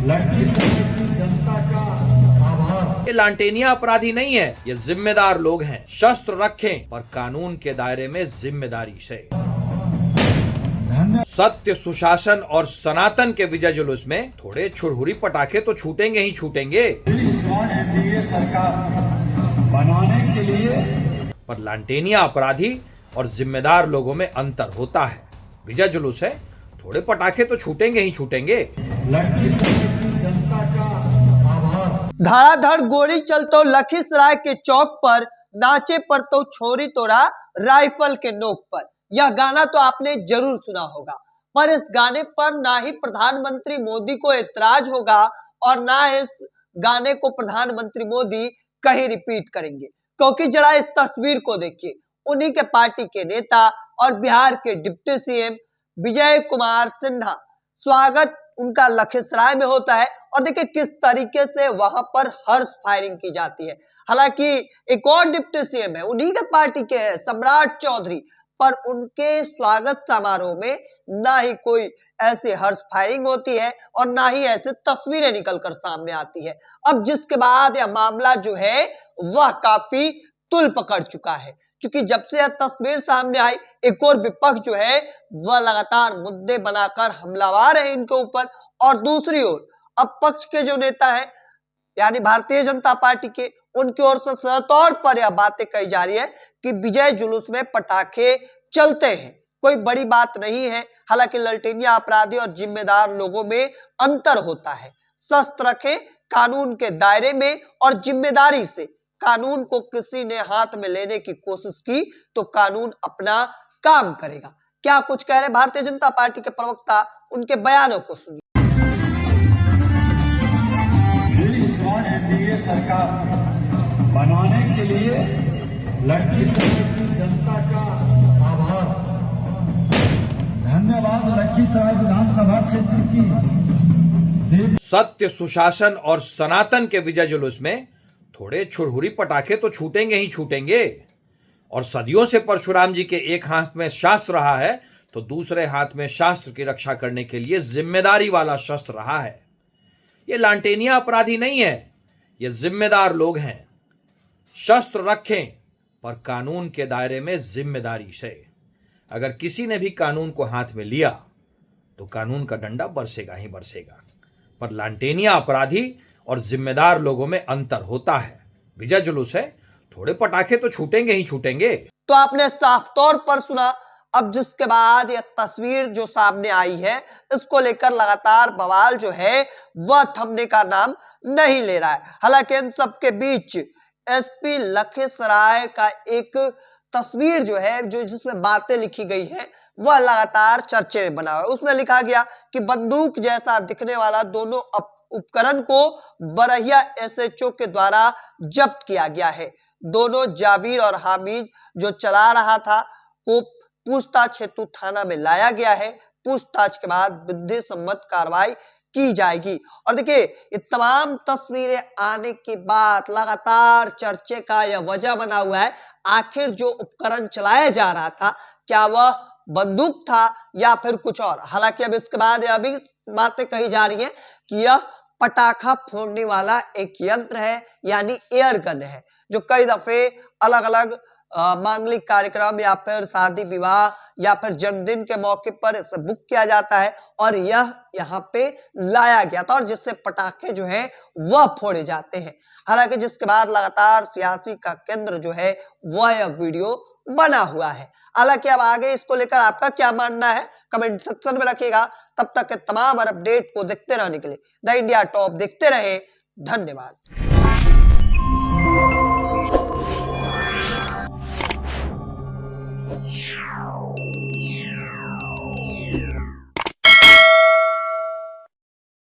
लखीसराय की जनता का आभार। ये लांटेनिया अपराधी नहीं है, ये जिम्मेदार लोग हैं। शस्त्र रखें पर कानून के दायरे में जिम्मेदारी से। सत्य, सुशासन और सनातन के विजय जुलूस में थोड़े छुरहुरी पटाखे तो छूटेंगे ही छूटेंगे। इस बार एनडीए सरकार बनाने के लिए पर लांटेनिया अपराधी और जिम्मेदार लोगों में अंतर होता है। विजय जुलूस है, थोड़े पटाखे तो छूटेंगे ही छूटेंगे। लखीसराय की जनता का आभार। धड़ाधड़ गोली चलतो लखीसराय के चौक पर, नाचे पड़तो छोरी तोरा राइफल के नोक पर। यह गाना तो आपने जरूर सुना होगा, पर इस गाने पर ना ही प्रधानमंत्री मोदी को एतराज होगा और ना इस गाने को प्रधानमंत्री मोदी कहीं रिपीट करेंगे, क्योंकि जरा इस तस्वीर को देखिए। उन्हीं के पार्टी के नेता और बिहार के डिप्टी सीएम विजय कुमार सिन्हा, स्वागत उनका लखीसराय में होता है और देखिए किस तरीके से वहां पर हर्ष फायरिंग की जाती है। हालांकि एक और डिप्टी सीएम है, उन्हीं के पार्टी के हैं, सम्राट चौधरी, पर उनके स्वागत समारोह में ना ही कोई ऐसे हर्ष फायरिंग होती है और ना ही ऐसे तस्वीरें निकलकर सामने आती है। अब जिसके बाद यह मामला जो है वह काफी तुल पकड़ चुका है, क्योंकि जब से यह तस्वीर सामने आई, एक और विपक्ष जो है वह लगातार मुद्दे बनाकर हमलावर है इनके ऊपर, और दूसरी ओर अब पक्ष के जो नेता है यानी भारतीय जनता पार्टी के, उनकी ओर से तौर पर यह बातें कही जा रही है कि विजय जुलूस में पटाखे चलते हैं, कोई बड़ी बात नहीं है। हालांकि लांटेनिया अपराधी और जिम्मेदार लोगों में अंतर होता है। शस्त्र रखें कानून के दायरे में और जिम्मेदारी से। कानून को किसी ने हाथ में लेने की कोशिश की तो कानून अपना काम करेगा। क्या कुछ कह रहे भारतीय जनता पार्टी के प्रवक्ता, उनके बयानों को सुनिए। इस बार एनडीए सरकार बनाने के लिए लखीसराय की जनता का आभार। धन्यवाद लखीसराय विधानसभा क्षेत्र की। सत्य, सुशासन और सनातन के विजय जुलूस में थोड़े छुरहुरी पटाखे तो छूटेंगे ही छूटेंगे। और सदियों से परशुराम जी के एक हाथ में शास्त्र रहा है तो दूसरे हाथ में शास्त्र की रक्षा करने के लिए जिम्मेदारी वाला शस्त्र रहा है। ये लांटेनिया अपराधी नहीं है, ये जिम्मेदार लोग हैं। शस्त्र रखें पर कानून के दायरे में जिम्मेदारी से। अगर किसी ने भी कानून को हाथ में लिया तो कानून का डंडा बरसेगा ही बरसेगा। पर लांटेनिया अपराधी और जिम्मेदार लोगों में अंतर होता है। विजय जुलूस है, थोड़े पटाखे तो छूटेंगे ही छूटेंगे। तो आपने साफ तौर पर सुना। अब जिसके बाद यह तस्वीर जो सामने आई है, इसको लेकर लगातार बवाल जो है वह थमने का नाम नहीं ले रहा है। हालांकि इन सबके बीच एसपी लखीसराय का एक तस्वीर जो है, जो जिसमें बातें लिखी गई है, वह लगातार चर्चे में बना हुआ है। उसमें लिखा गया कि बंदूक जैसा दिखने वाला दोनों उपकरण को बरहिया एसएचओ के द्वारा जब्त किया गया है। दोनों जावीर और हामिद जो चला रहा था को पूछताछ हेतु थाना में लाया गया है। पूछताछ के बाद विधि सम्मत कार्रवाई की जाएगी। और देखिए, ये तमाम तस्वीरें आने के बाद लगातार चर्चे का यह वजह बना हुआ है, आखिर जो उपकरण चलाया जा रहा था क्या वह बंदूक था या फिर कुछ और। हालांकि अब इसके बाद यह भी बातें कही जा रही हैं कि यह पटाखा फोड़ने वाला एक यंत्र है, यानी एयर गन है, जो कई दफे अलग अलग मांगलिक कार्यक्रम या फिर शादी विवाह या फिर जन्मदिन के मौके पर इसे बुक किया जाता है और यह यहाँ पे लाया गया था, और जिससे पटाखे जो है वह फोड़े जाते हैं। हालांकि जिसके बाद लगातार सियासी का केंद्र जो है वह यह वीडियो बना हुआ है। हालांकि अब आगे इसको लेकर आपका क्या मानना है कमेंट सेक्शन में रखिएगा। तब तक के तमाम अपडेट को देखते रहने के लिए द इंडिया टॉप देखते रहे। धन्यवाद। Yeah.